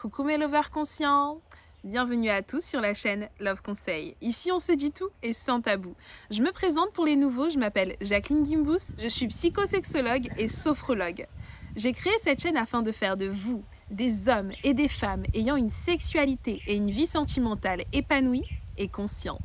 Coucou mes lovers conscients! Bienvenue à tous sur la chaîne Love Conseil. Ici on se dit tout et sans tabou. Je me présente pour les nouveaux, je m'appelle Jacqueline Gimbous, je suis psychosexologue et sophrologue. J'ai créé cette chaîne afin de faire de vous des hommes et des femmes ayant une sexualité et une vie sentimentale épanouie et consciente.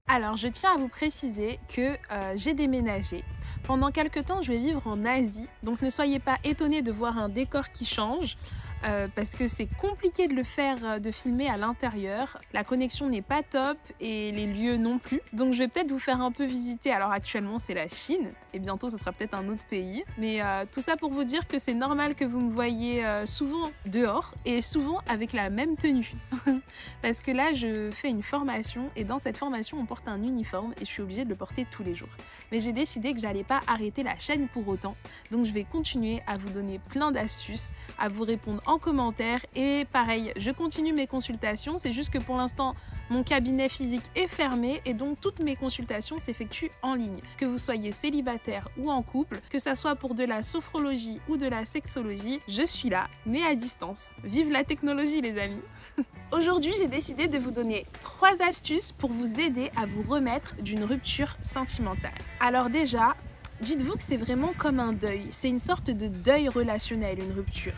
Alors, je tiens à vous préciser que j'ai déménagé. Pendant quelques temps, je vais vivre en Asie, donc ne soyez pas étonnés de voir un décor qui change. Parce que c'est compliqué de le faire, de filmer à l'intérieur. La connexion n'est pas top et les lieux non plus. Donc je vais peut-être vous faire un peu visiter. Alors actuellement c'est la Chine et bientôt ce sera peut-être un autre pays. Mais tout ça pour vous dire que c'est normal que vous me voyez souvent dehors et souvent avec la même tenue. Parce que là je fais une formation et dans cette formation on porte un uniforme et je suis obligée de le porter tous les jours. Mais j'ai décidé que j'allais pas arrêter la chaîne pour autant. Donc je vais continuer à vous donner plein d'astuces, à vous répondre en commentaire et pareil, je continue mes consultations, c'est juste que pour l'instant mon cabinet physique est fermé et donc toutes mes consultations s'effectuent en ligne. Que vous soyez célibataire ou en couple, que ça soit pour de la sophrologie ou de la sexologie, je suis là, mais à distance. Vive la technologie les amis. Aujourd'hui, j'ai décidé de vous donner 3 astuces pour vous aider à vous remettre d'une rupture sentimentale. Alors déjà, dites-vous que c'est vraiment comme un deuil, c'est une sorte de deuil relationnel, une rupture.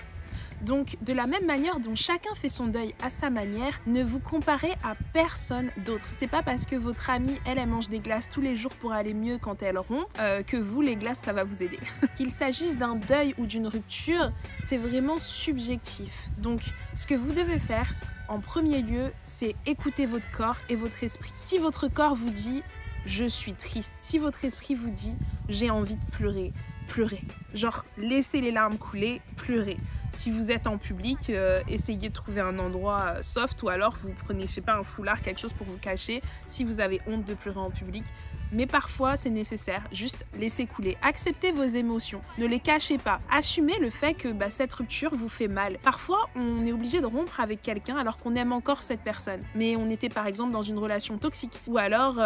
Donc, de la même manière dont chacun fait son deuil à sa manière, ne vous comparez à personne d'autre. C'est pas parce que votre amie, elle mange des glaces tous les jours pour aller mieux quand elle rompt, que vous, les glaces, ça va vous aider. Qu'il s'agisse d'un deuil ou d'une rupture, c'est vraiment subjectif. Donc, ce que vous devez faire, en premier lieu, c'est écouter votre corps et votre esprit. Si votre corps vous dit « je suis triste », si votre esprit vous dit « j'ai envie de pleurer », pleurez. Genre, laissez les larmes couler, pleurez. Si vous êtes en public, essayez de trouver un endroit soft ou alors vous prenez, je sais pas, un foulard, quelque chose pour vous cacher si vous avez honte de pleurer en public. Mais parfois, c'est nécessaire, juste laissez couler. Acceptez vos émotions, ne les cachez pas. Assumez le fait que cette rupture vous fait mal. Parfois, on est obligé de rompre avec quelqu'un alors qu'on aime encore cette personne. Mais on était par exemple dans une relation toxique. Ou alors,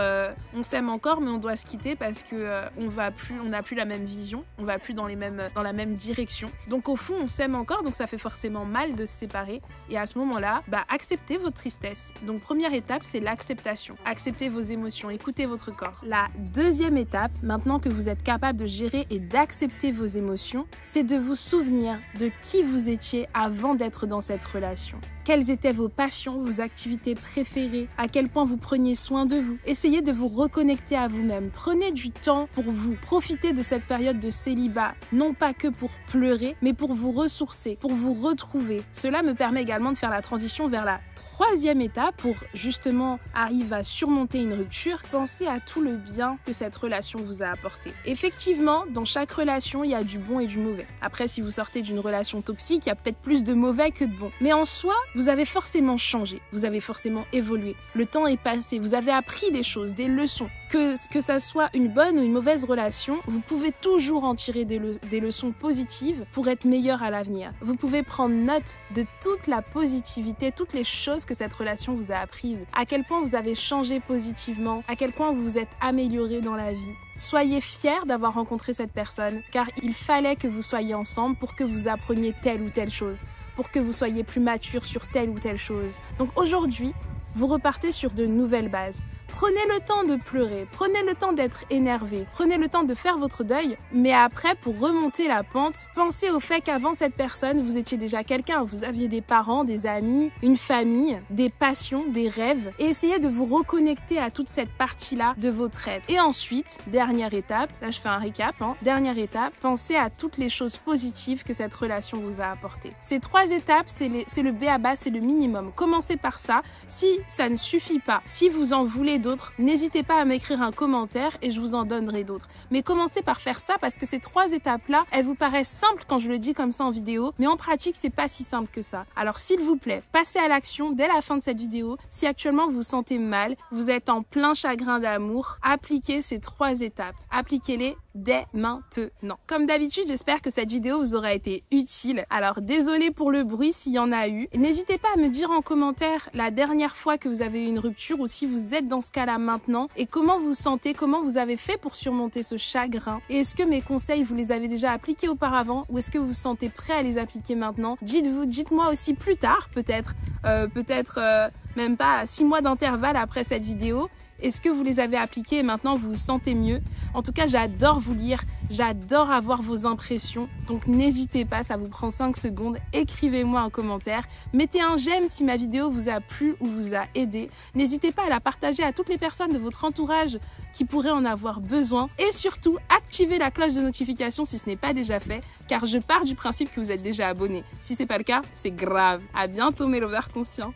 on s'aime encore mais on doit se quitter parce que on n'a plus la même vision, on va plus dans la même direction. Donc au fond, on s'aime encore, donc ça fait forcément mal de se séparer. Et à ce moment-là, acceptez votre tristesse. Donc première étape, c'est l'acceptation. Acceptez vos émotions, écoutez votre corps. La deuxième étape, maintenant que vous êtes capable de gérer et d'accepter vos émotions, c'est de vous souvenir de qui vous étiez avant d'être dans cette relation. Quelles étaient vos passions, vos activités préférées, à quel point vous preniez soin de vous. Essayez de vous reconnecter à vous-même. Prenez du temps pour vous. Profitez de cette période de célibat, non pas que pour pleurer, mais pour vous ressourcer, pour vous retrouver. Cela me permet également de faire la transition vers la troisième étape pour justement arriver à surmonter une rupture. Pensez à tout le bien que cette relation vous a apporté. Effectivement, dans chaque relation, il y a du bon et du mauvais. Après, si vous sortez d'une relation toxique, il y a peut-être plus de mauvais que de bon. Mais en soi, vous avez forcément changé, vous avez forcément évolué. Le temps est passé, vous avez appris des choses, des leçons. Que ça soit une bonne ou une mauvaise relation, vous pouvez toujours en tirer des leçons positives pour être meilleur à l'avenir. Vous pouvez prendre note de toute la positivité, toutes les choses que cette relation vous a apprises, à quel point vous avez changé positivement, à quel point vous vous êtes amélioré dans la vie. Soyez fiers d'avoir rencontré cette personne, car il fallait que vous soyez ensemble pour que vous appreniez telle ou telle chose, pour que vous soyez plus mature sur telle ou telle chose. Donc aujourd'hui, vous repartez sur de nouvelles bases. Prenez le temps de pleurer, prenez le temps d'être énervé, prenez le temps de faire votre deuil, mais après, pour remonter la pente, pensez au fait qu'avant cette personne, vous étiez déjà quelqu'un, vous aviez des parents, des amis, une famille, des passions, des rêves, et essayez de vous reconnecter à toute cette partie-là de votre être. Et ensuite, dernière étape, là je fais un récap, dernière étape, pensez à toutes les choses positives que cette relation vous a apportées. Ces 3 étapes, c'est le b.a.-ba, c'est le minimum. Commencez par ça. Si ça ne suffit pas, si vous en voulez d'autres, d'autres, n'hésitez pas à m'écrire un commentaire et je vous en donnerai d'autres. Mais commencez par faire ça parce que ces 3 étapes-là, elles vous paraissent simples quand je le dis comme ça en vidéo, mais en pratique, c'est pas si simple que ça. Alors s'il vous plaît, passez à l'action dès la fin de cette vidéo. Si actuellement vous vous sentez mal, vous êtes en plein chagrin d'amour, appliquez ces 3 étapes. Appliquez-les dès maintenant. Comme d'habitude, j'espère que cette vidéo vous aura été utile. Alors désolé pour le bruit s'il y en a eu. N'hésitez pas à me dire en commentaire la dernière fois que vous avez eu une rupture ou si vous êtes dans ce cas-là maintenant et comment vous sentez, comment vous avez fait pour surmonter ce chagrin. Et est-ce que mes conseils, vous les avez déjà appliqués auparavant ou est-ce que vous vous sentez prêt à les appliquer maintenant? Dites-moi aussi plus tard, peut-être même pas 6 mois d'intervalle après cette vidéo. Est-ce que vous les avez appliqués et maintenant vous vous sentez mieux? En tout cas, j'adore vous lire, j'adore avoir vos impressions. Donc n'hésitez pas, ça vous prend 5 secondes. Écrivez-moi un commentaire. Mettez un j'aime si ma vidéo vous a plu ou vous a aidé. N'hésitez pas à la partager à toutes les personnes de votre entourage qui pourraient en avoir besoin. Et surtout, activez la cloche de notification si ce n'est pas déjà fait, car je pars du principe que vous êtes déjà abonné. Si c'est pas le cas, c'est grave. À bientôt mes lovers conscients.